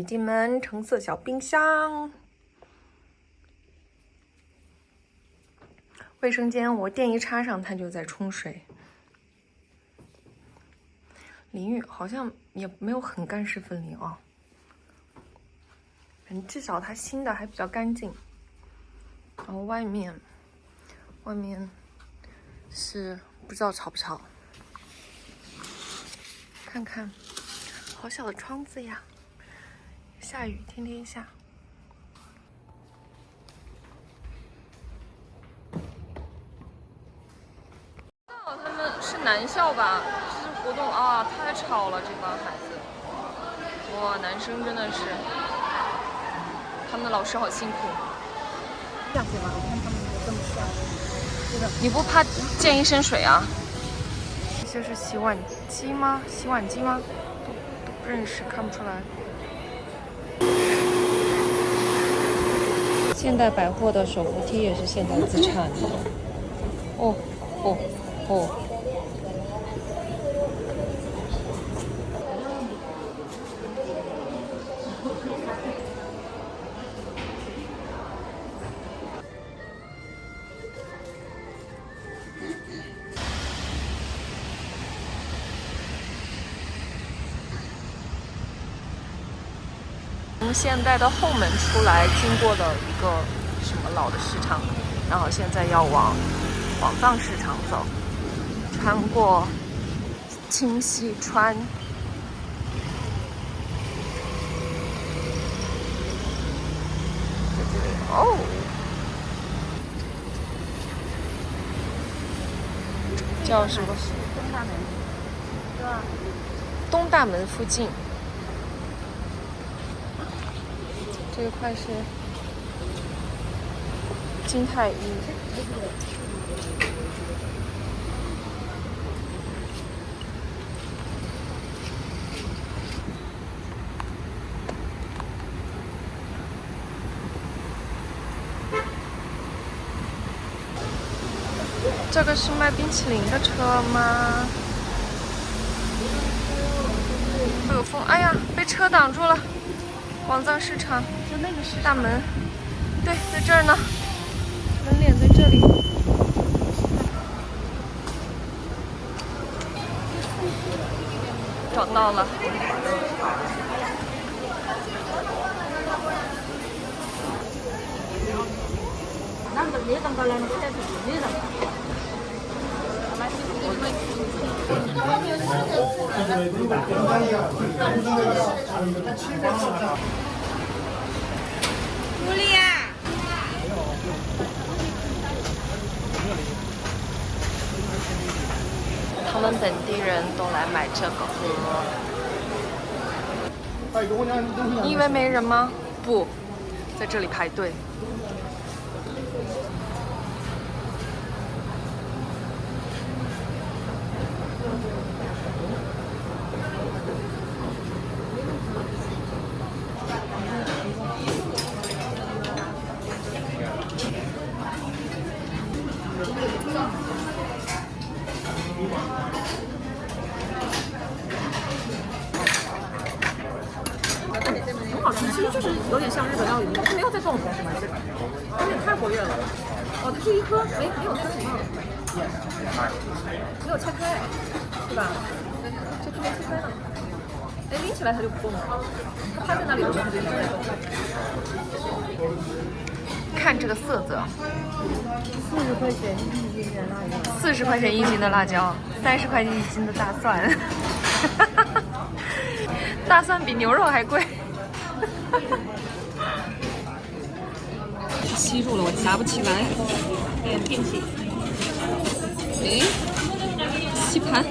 一进门，橙色小冰箱。卫生间我电一插上，它就在冲水。淋浴好像也没有很干湿分离啊，反正至少它新的还比较干净。然后外面是不知道吵不吵，看看，好小的窗子呀，下雨天天下。哦，他们是男校吧？这是活动啊，太吵了，这帮孩子。哇，男生真的是，他们的老师好辛苦。下去吧，我看他们这么下。你不怕溅一身水啊？这是洗碗机吗？洗碗机吗？都不认识，看不出来。现代百货的手扶梯也是现代自产的。哦。从现代的后门出来，经过了一个什么老的市场，然后现在要往广藏市场走，穿过清溪川。在这里哦，叫什么？东大门，对吧？东大门附近。这一块是金泰一。这个是卖冰淇淋的车吗？有风，哎呀，被车挡住了。广藏市场，就那个是大门，对，在这儿呢，门脸在这里。找到了。狐狸呀！他们本地人都来买这个喝。你以为没人吗？不，在这里排队。很好吃，其实就是有点像日本料理，它没有在动是吗？有点太活跃了。哦，它是一颗没有分什么，没有拆开，对吧？这颗没拆开呢。哎，拎起来它就不动了，它趴在那里的时候它就一直在动。看这个色泽40块钱一斤的辣椒，40块钱一斤的辣椒，30块钱一斤的大蒜，大蒜比牛肉还贵。吸住了，我夹不起来，有点骗气。哎，吸盘，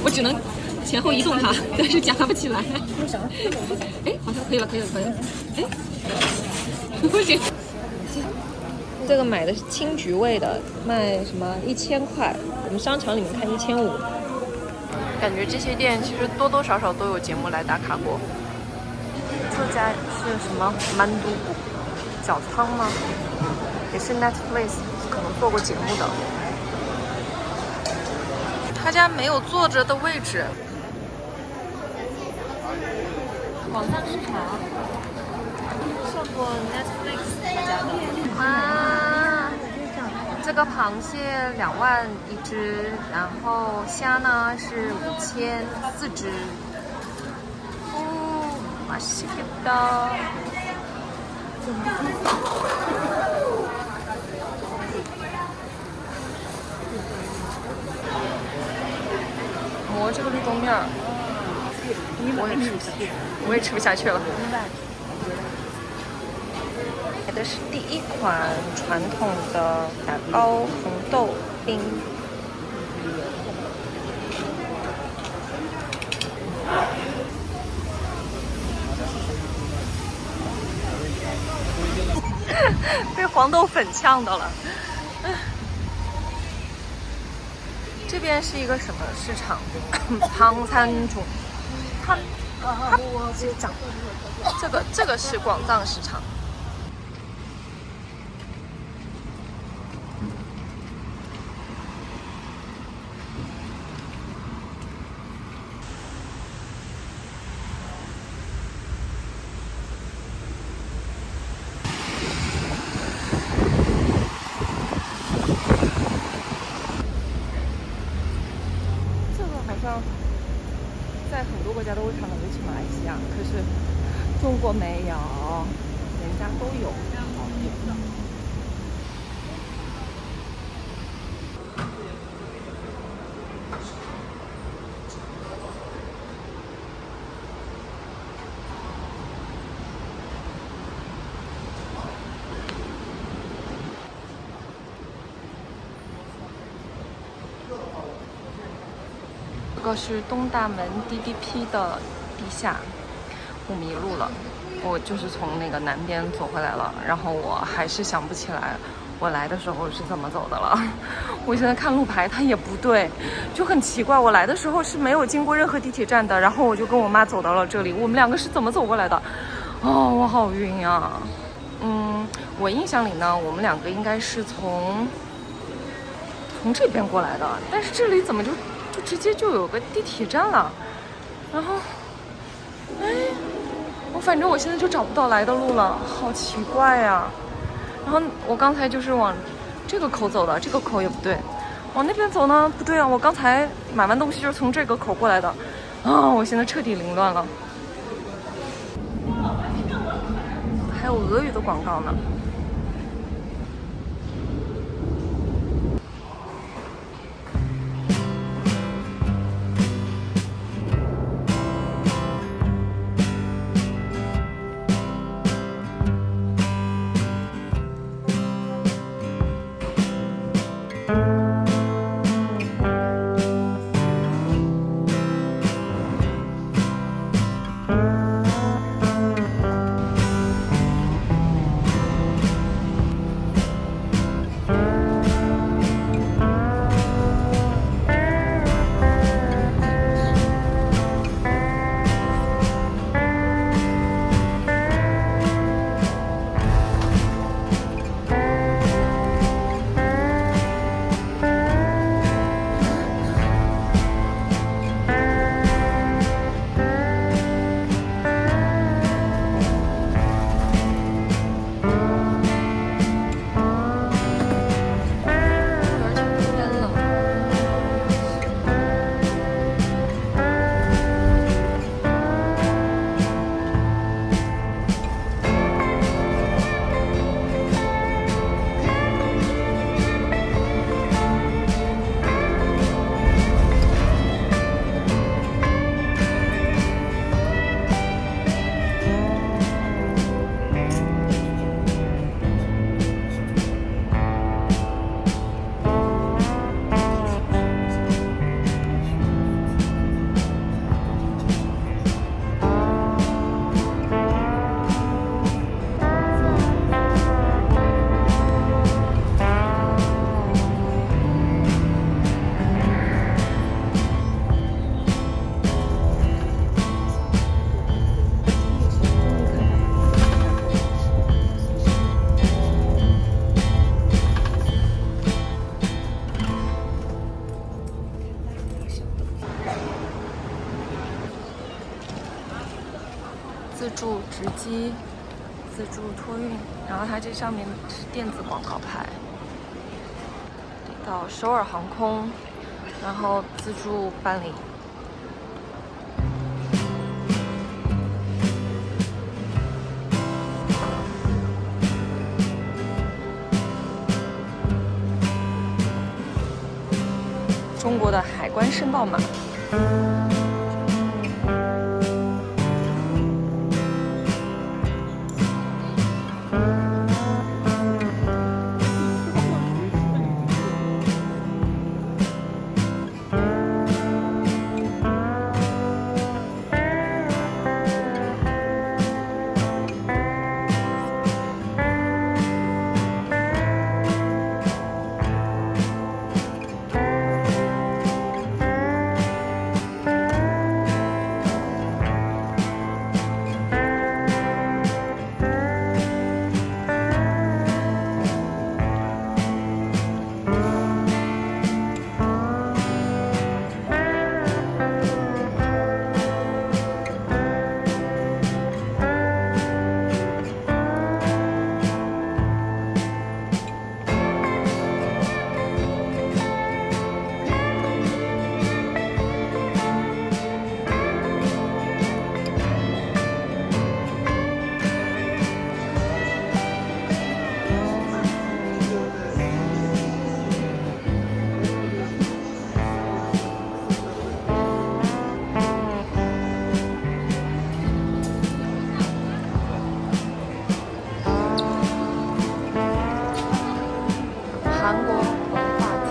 我只能前后移动它，但是夹不起来。哎，好像可以了。哎，不行。这个买的是青桔味的，卖什么1000块？我们商场里面看1500。感觉这些店其实多多少少都有节目来打卡过。这家是什么？曼都饺子汤吗？也是 Netflix 可能做过节目的。他家没有坐着的位置。广藏市场上过 Netflix 家的啊，这个螃蟹2万一只，然后虾呢是5000 4只。哦，맛있겠다。磨这个绿豆面儿，我也吃不下去了。买的是第一款传统的打糕红豆冰。被黄豆粉呛到了。这边是一个什么市场？庞参中，它市场，这个是广藏市场。在很多国家都会看到，尤其马来西亚，可是中国没有，人家都有。这个是东大门 DDP 的地下，我迷路了。我就是从那个南边走回来了，然后我还是想不起来我来的时候是怎么走的了。我现在看路牌，它也不对，就很奇怪。我来的时候是没有经过任何地铁站的，然后我就跟我妈走到了这里。我们两个是怎么走过来的？哦，我好晕呀。我印象里呢，我们两个应该是从这边过来的，但是这里怎么就直接就有个地铁站了？然后，反正我现在就找不到来的路了，好奇怪呀。然后我刚才就是往这个口走的，这个口也不对，往那边走呢不对啊。我刚才买完东西就是从这个口过来的，我现在彻底凌乱了。还有俄语的广告呢。自助直机、自助托运，然后它这上面是电子广告牌。到首尔航空，然后自助办理。中国的海关申报码。韩国文化街。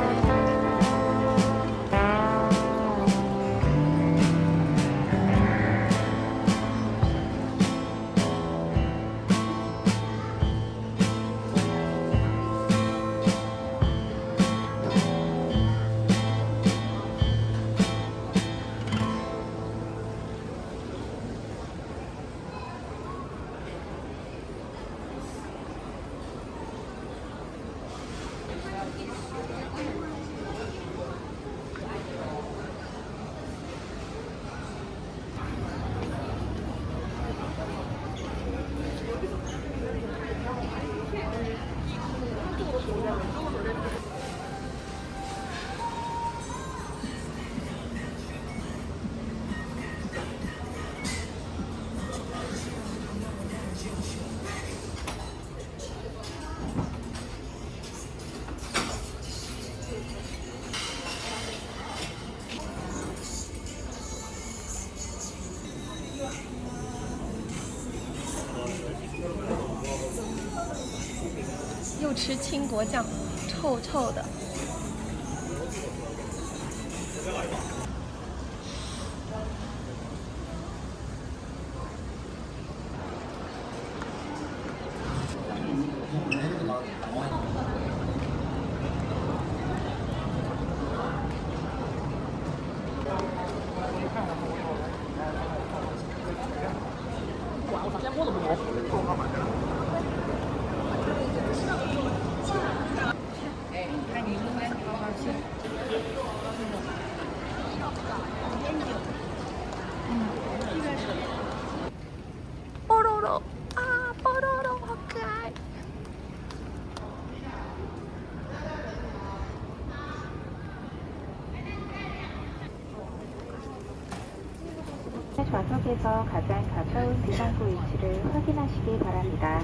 又吃倾国酱，臭臭的。菠萝肉啊，菠萝肉好可爱。좌석에서 가장 가까운 비상구 위치를 확인하시기 바랍니다.